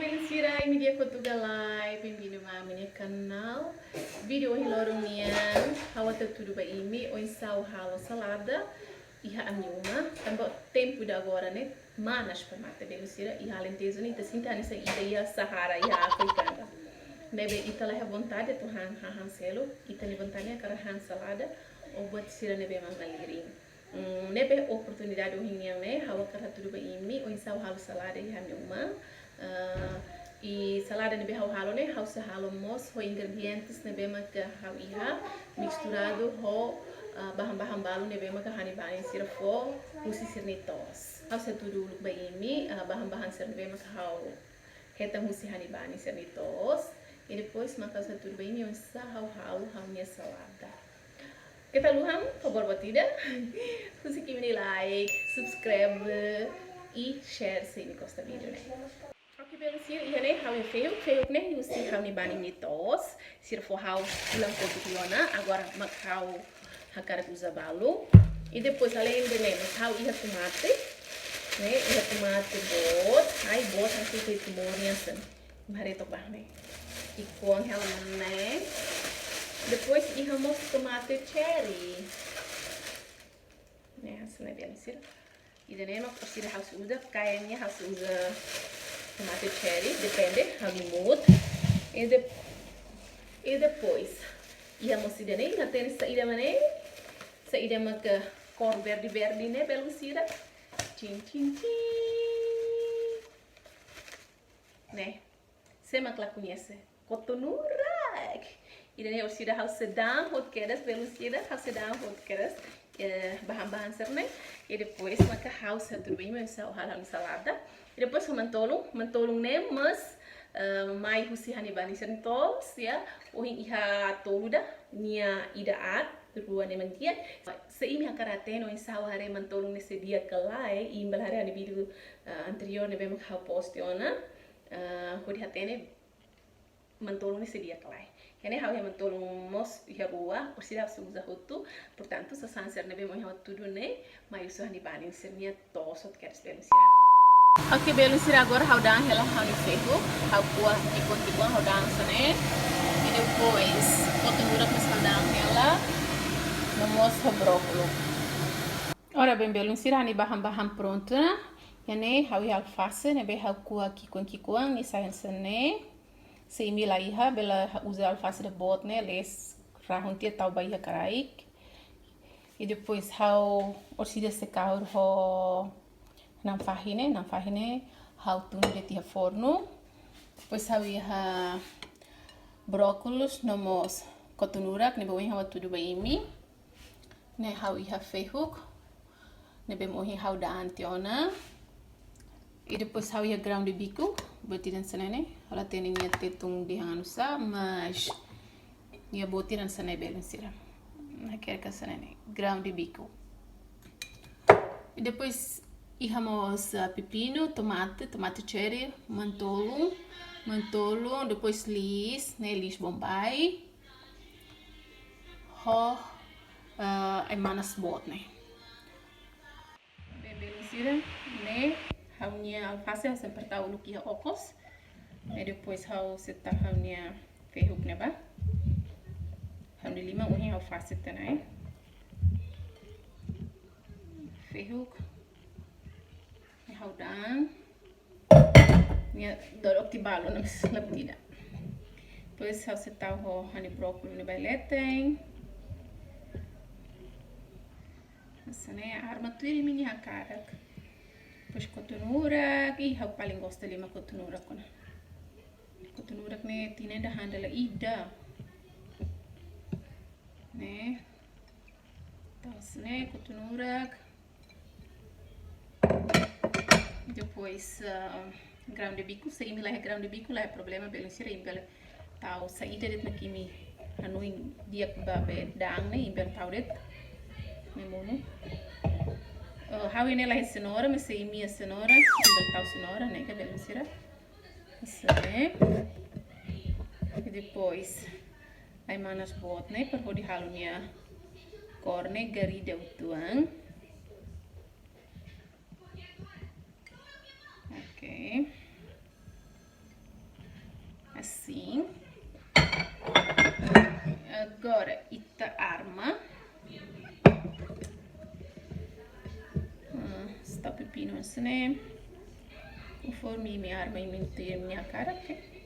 Belezira, ini dia Portugalai, bem-vindo a minha canal. Vídeo hoje lorongnya, hawa tudo bem ini, hoje sal halo salada, iha amiuma, também tempo da agora né, manas para mata Belezira, iha lentejo ni tersinta nessa ideia Sahara iha africana. Nebe ita lah vontade tu han selo, ita ni vontade cara han salada, ou buat sira nebe mangaliring. Nebe oportunidade hoje né, hawa cara tudo bem ini, hoje sal halo salada iha amiuma. E salada nebe halo né, hau se halo mos, ho ingredientes nebe maka hau iha misturado ho bahan-bahan balu nebe maka hani bahan sira fo usi sirnitos. Hau se tudo bem ini bahan-bahan sira nebe maka hau hetang usi hani bahan sirnitos. E depois maka se tudo bem ini sa hau minha salada. Kita luham, favor batida. Usi kimi like, subscribe e share se me gosta vídeo né. Oke Belezira, iya nih hau feio nih usi hau ni bani mitos, sir for hau ulang kotukiona, agora mak hau hakar usa balu. E depois além de nemos hau iha tomate, né? Iha tomate bot, ai bot assim que tomornya sen. Mareto bah né. E com ela né. Depois iha mos tomate cherry. Né, assim né Belezira. E de nemos sir hau usa, kayaknya hau usa tomate cherry, depende, hamimut. E depois, ia mosida né, na tem saída mané, saída maca cor verde né, Belezira, tchim, né, você macla conhece, cotonurak. E daí eu sira hau sedang hot keras, Belezira, hau sedang hot keras, bahan-bahan serne. E depois maca hau satu bem, mas hau hal salada. E depois mentolong né, mas mai husi hani bani sentos ya, ohin iha toluda nia idaat rua ne mentia. Seimi hakarate no insau hare mentolong nesse dia kalai imbal hare ani vídeo anterior ne bem hau postiona, hodi hatene mentolong nesse dia kalai. Kene hau mentolong mos iha rua, por sida usa hotu, portanto sa sanser ne bem hau tudo ne, mai usu hani bani sernia tosot queres Belezira. Oke Belezira, agora hau dang ela hau ni ferro, hau kuah ikon hau dang sane. E depois cotonura com hau dang ela, vamos ao brócolo. Ora bem Belezira, ni bahan-bahan pronto na. Yane hau alface, ne be hau kuah kikon ni sayan sane. Seimi la iha bela usa alface de bot ne, les rahuntia tau baia karaik. E depois hau orsida secar ho nam fahine hau tunu de tia forno. Depois hau iha brócolis nomos cotonurak, ne boi hau tudo baimi. Ne hau iha fehuk, ne be mohi hau da antiona. E depois hau iha grão de bico, botiran sanene. Ela tem minha tetung de hanusa, mas ia botiran sanene Belezira. Não quero que sanene grão de bico. E depois ihamos pepino, tomate cherry, mantolo, depois lis, né, lis bombay, ho, manas bot, né. Bem Belezira, né, haunya alface hau sempertau luk iha okos, e depois hau seta haunya ferruk né ba, haunya lima uhin alface tanai, ferruk. Hau dang minha dorok ti balo na labdida. Depois hau setau ho hani brócoli ne bailetem. Essa né arma tuiri mini hakarak. Depois cotonura, e hau paling gosta lima cotonura kona. Cotonura ne tine da handala ida. Né? Então, né, cotonura. Depois grão de bico, se imi lá grão de bico lá é problema Belezira imbel tau saída det nakimi anu dia babe dang ne imbel tau det memono hau ini lá cenoura, mas se imi a cenoura imbel tau cenoura né que Belezira isso né. E depois ai manas bot né per hodi halunya corne gari de utuang. Ok. só me arma e mentir minha cara, ok?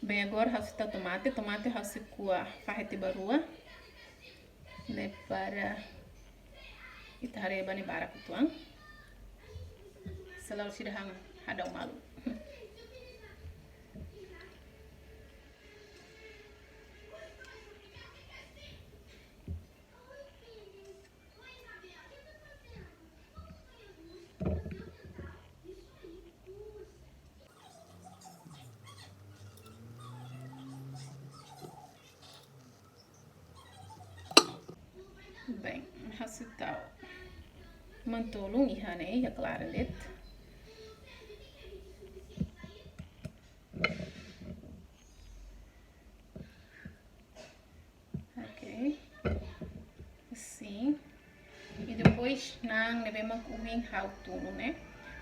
Bem, agora eu está tomate eu com a farrete barua, né, para itareba ni bara kutuang. Selalu sirahang hadau malu. Bem, hasital mantolong ihane ya claro det. Ok, assim. E depois nang nebema kuing how tuno né.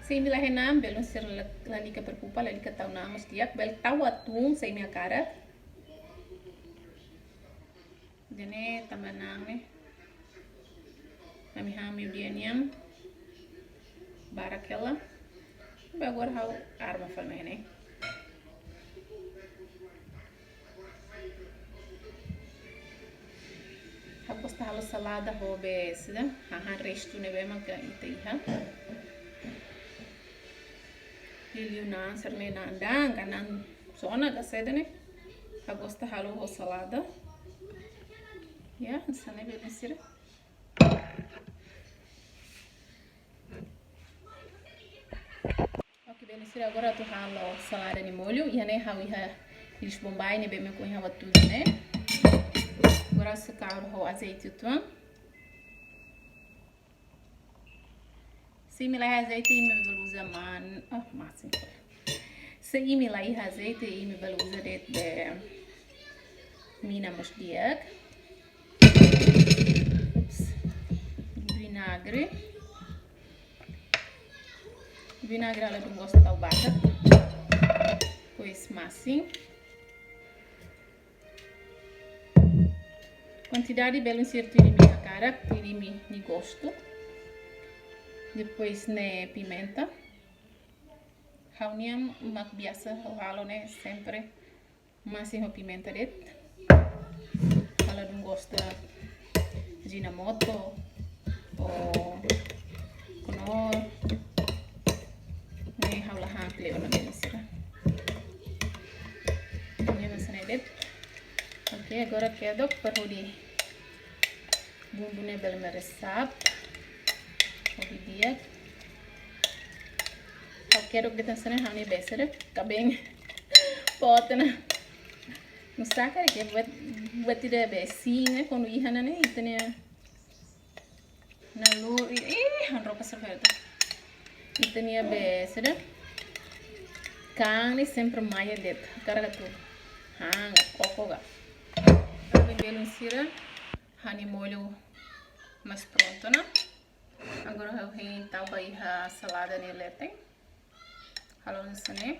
Sei mila henam belum ser lalika berpupa lalika tau namas diak bel tau atung sei minha cara. Dene tamanang né. Kami hamil dia niang barakela. Agora how arma falme né. Tapos tahalo salada hobe sida hahan resto nebema ka itaiha. Liliu nan serle nandang kanan sona gaseda né. Tapos tahalo ho salada. Ya, sana belum sira. Ok, belum sira agora tu halo salada ni molho. E né how iha ilis bombay ne bem com iha tudo né. Agora secar o azeite tuan. Se me lá azeite e me belusa man, mas se me lá azeite e me belusa de mina mas diak. Vinagre. Vinagre ela não gosta da bata. Pois massim. Quantidade belo certo de minha cara, de mi gosto. Depois né pimenta. Hauniam mak biasa halo né sempre masih pimenta det. Kalau não gosta Ajinomoto ou Knorr né haula hancle ona belesira. Ini masane det. Ok, agora quero perudi bumbu ne bel meresap. Hobi dia. Eu quero que tá sendo honey besser, tá bem? Pode né? Não saca que vai tirar besinho, né? Quando ia né, itene na lua, han roupa certa. Itene besser. Carne sempre mais det, cara tu. Hang, coco ga. Agora belo sira, honey molho mais pronto, né? Agora eu vou tauba a salada nele tem. Halo nisane.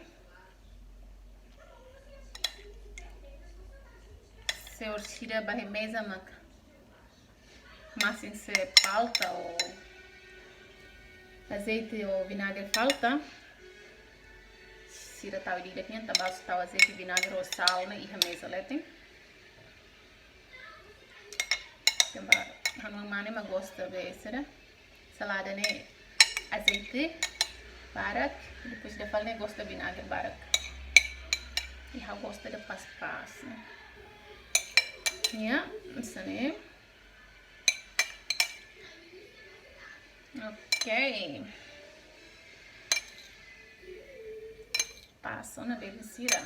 Se orchira bahe mesa mak. Mas se falta ou azeite ou vinagre falta. Sira tau diga aqui, tá baixo tau azeite, vinagre ou sal na iha mesa letem. Temba hanu mane ma gosta besera. Salada ne azeite barak, depois de falar ne gosta vinagre barak. E ha gosta de pas-pas. Ya, sane. Ok. Passo na belisira.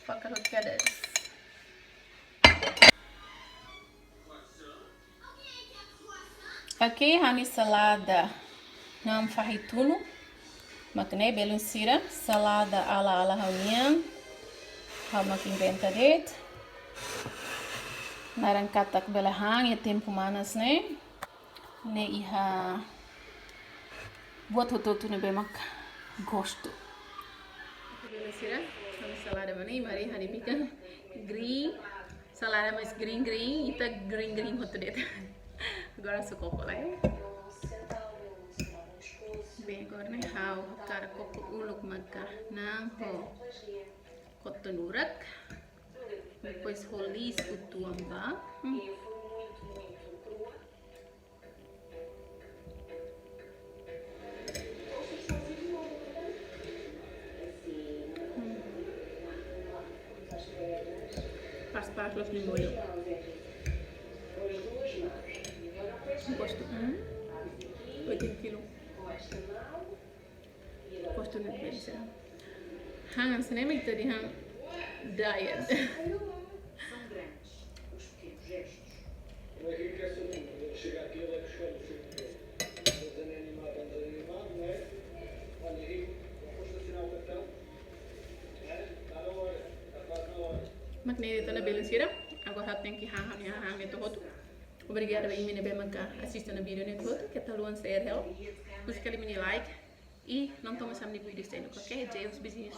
Pacaroteadas. Aqui a minha salada não farrituno, makne belum sira salada ala haunian, hau makin inventa det. Narang katak belahang e tempo manas ne iha buat hototu ne bemak gosto. Belum sira, a minha salada mani mari hani bika green Salada mais green e tá green outro dedo. Agora sou coco lá, é? Bem, agora né, how cara coco uluk magka nang ho kotonurak. Depois rolis utuang ba. Faz parte dos molho. Gosto 8 kilo. Gosto na pizza. Hang se nem me tadi hang diet. São grandes os pequenos gestos. Como é que quer saber? Ele chega aqui, ele é que escolhe o filme dele. Desenho animado, não é? Olha, Henrique, não foste assinar o cartão? Está na hora, está quase na hora. Maknai dito na balansira. Agora tem que hang ito hoto. Obrigada bem menina bem manca assistir na vídeo nito hoto. Que tal once é real? Puxa aquele mini like e não toma samni vídeo sem no qualquer dia os vizinhos.